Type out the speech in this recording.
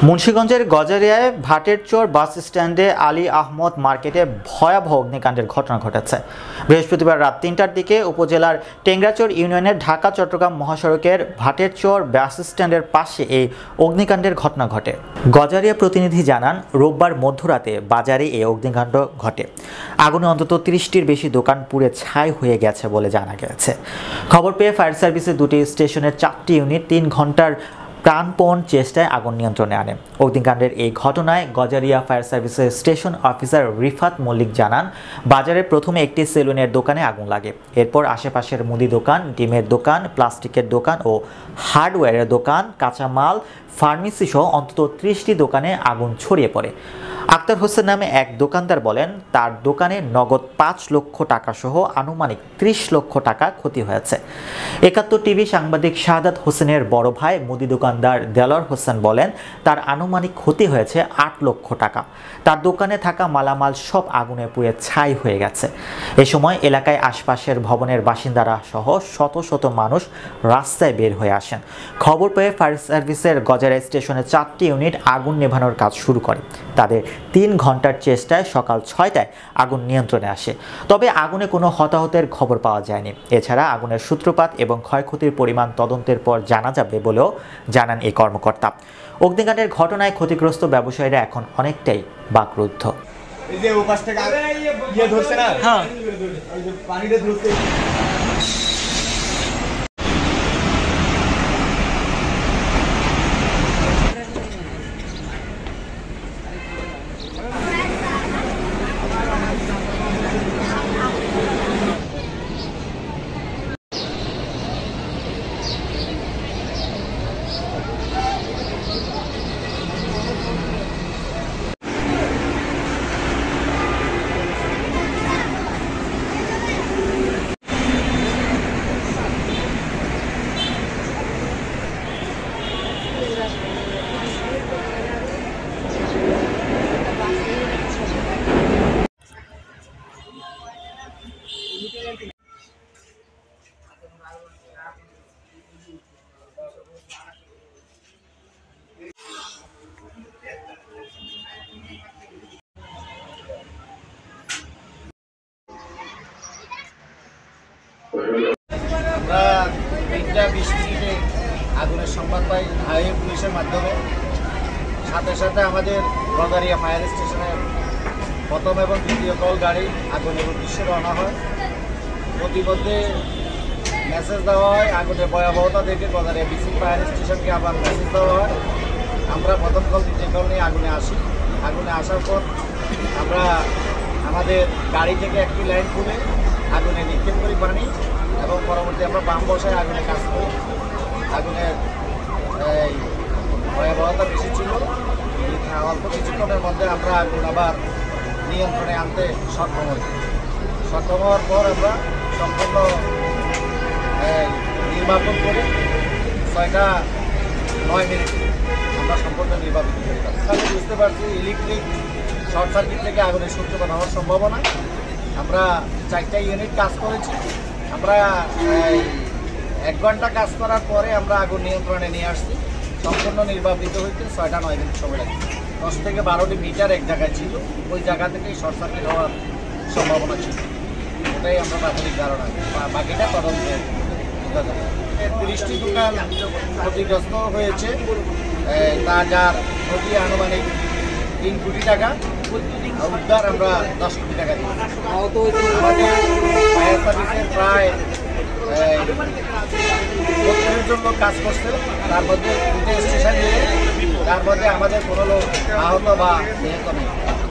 মুন্সিগঞ্জের গজারিয়ায় ভাটের চর বাস স্ট্যান্ডে আলী আহমদ মার্কেটে ভয়াবহ অগ্নিকাণ্ডের ঘটনা ঘটেছে। বৃহস্পতিবার রাত ৩টার দিকে উপজেলার টেংরাচর ইউনিয়নের ঢাকা চট্টগ্রাম মহাসড়কের ভাটের চর বাস স্ট্যান্ডের পাশে এই অগ্নিকাণ্ডের ঘটনা ঘটে। গজারিয়া প্রতিনিধি জানান, রোববার মধ্যরাতে বাজারে এই অগ্নিকাণ্ড ঘটে। আগুনে অন্তত ৩০টির বেশি দোকান পুড়ে ছাই হয়ে গেছে বলে জানা গেছে। খবর পেয়ে ফায়ার সার্ভিসের দুটি স্টেশনের ৪টি ইউনিট ৩ ঘন্টার প্রাণপণ চেষ্টায় আগুন নিয়ন্ত্রণে আনে। অগ্নিকাণ্ডের এই ঘটনায় গজারিয়া ফায়ার সার্ভিসের স্টেশন অফিসার রিফাত মল্লিক জানান, বাজারের প্রথমে একটি সেলুনের দোকানে আগুন লাগে। এরপর আশেপাশের মুদি দোকান, ডিমের দোকান, প্লাস্টিকের দোকান ও হার্ডওয়্যারের দোকান, কাঁচামাল, ফার্মেসি সহ অন্তত ৩০টি দোকানে আগুন ছড়িয়ে পড়ে। আক্তার হোসেন নামে এক দোকানদার বলেন, তার দোকানে নগদ ৫ লক্ষ টাকা সহ আনুমানিক ৩০ লক্ষ টাকা ক্ষতি হয়েছে। ৭১ টিভি সাংবাদিক শাহাদাত হোসেনের বড় ভাই মুদি দোকানদার দেলোয়ার হোসেন বলেন, তার আনুমানিক ক্ষতি হয়েছে ৮ লক্ষ টাকা। তার দোকানে থাকা মালামাল সব আগুনে পুড়ে ছাই হয়ে গেছে। এ সময় এলাকায় আশপাশের ভবনের বাসিন্দারা সহ শত শত মানুষ রাস্তায় বের হয়ে আসেন। খবর পেয়ে ফায়ার সার্ভিসের গজারিয়া স্টেশনের ৪টি ইউনিট আগুন নেভানোর কাজ শুরু করে। তাদের ৩ ঘন্টার চেষ্টায় সকাল ৬টায় আগুন নিয়ন্ত্রণে আসে। তবে আগুনে কোনো হতাহতের খবর পাওয়া যায়নি। এছাড়া আগুনের সূত্রপাত এবং ক্ষয়ক্ষতির পরিমাণ তদন্তের পর জানা যাবে বলেও জানান এই কর্মকর্তা। অগ্নিকাণ্ডের ঘটনায় ক্ষতিগ্রস্ত ব্যবসায়ীরা এখন অনেকটাই বাকরুদ্ধ। আমরা ৩টা ২০ মিনিটে আগুনের সংবাদ পাই হাইওয়ে পুলিশের মাধ্যমে। সাথে সাথে আমাদের গজারিয়া ফায়ার স্টেশনের প্রথম এবং দ্বিতীয় কল গাড়ি আগুনের উদ্দেশ্যে রওনা হয়। প্রতিমধ্যে মেসেজ দেওয়া হয়, আগুনের ভয়াবহতা দেখে গজারিয়া বিসি ফায়ার স্টেশনকে আবার মেসেজ দেওয়া হয়। আমরা প্রথম কল দ্বিতীয় কল নিয়ে আগুনে আসি। আগুনে আসার পর আমরা আমাদের গাড়ি থেকে একটি লাইন খুলে আগুনে নিক্ষেপ করি পানি, এবং পরবর্তী আমরা পাম্প বসায় আগুনে কাজ করি। আগুনের ভয়াবহতা বেশি ছিল। অল্প কিছুক্ষণের মধ্যে আমরা আগুন আবার নিয়ন্ত্রণে আনতে সক্ষম হই। সক্ষম হওয়ার পর আমরা সম্পূর্ণ নির্বাপন করি। ৬টা ৯ মিনিট আমরা সম্পূর্ণ নির্বাপিত করি। আমি বুঝতে পারছি ইলেকট্রিক শর্ট সার্কিট থেকে আগুনের সূত্রপাত হওয়ার সম্ভাবনা। আমরা 4টা ইউনিট কাজ করেছি। আমরা 1 ঘন্টা কাজ করার পরে আমরা আগুন নিয়ন্ত্রণে নিয়ে আসছি। সম্পূর্ণ নির্বাপিত হইতে ৬টা ৯ মিনিট সময় লাগে। 10 থেকে 12টি মিটার এক জায়গায় ছিল, ওই জায়গা থেকেই শর্ট সার্কিট হওয়ার সম্ভাবনা ছিল। এটাই আমরা প্রাথমিক ধারণা, বাকিটা তদন্তে বোঝা যাবে। 30টি দোকান ক্ষতিগ্রস্ত হয়েছে, যার ক্ষতি আনুমানিক 3 কোটি টাকা। উদ্ধার আমরা 10 কোটি টাকা দিই। আমাদের ফায়ার সার্ভিসের প্রায় 70 জন লোক কাজ করছে, তার মধ্যে 2টে স্টেশন নিয়ে, তার মধ্যে আমাদের কোনো লোক আহত বা নিহত নেই।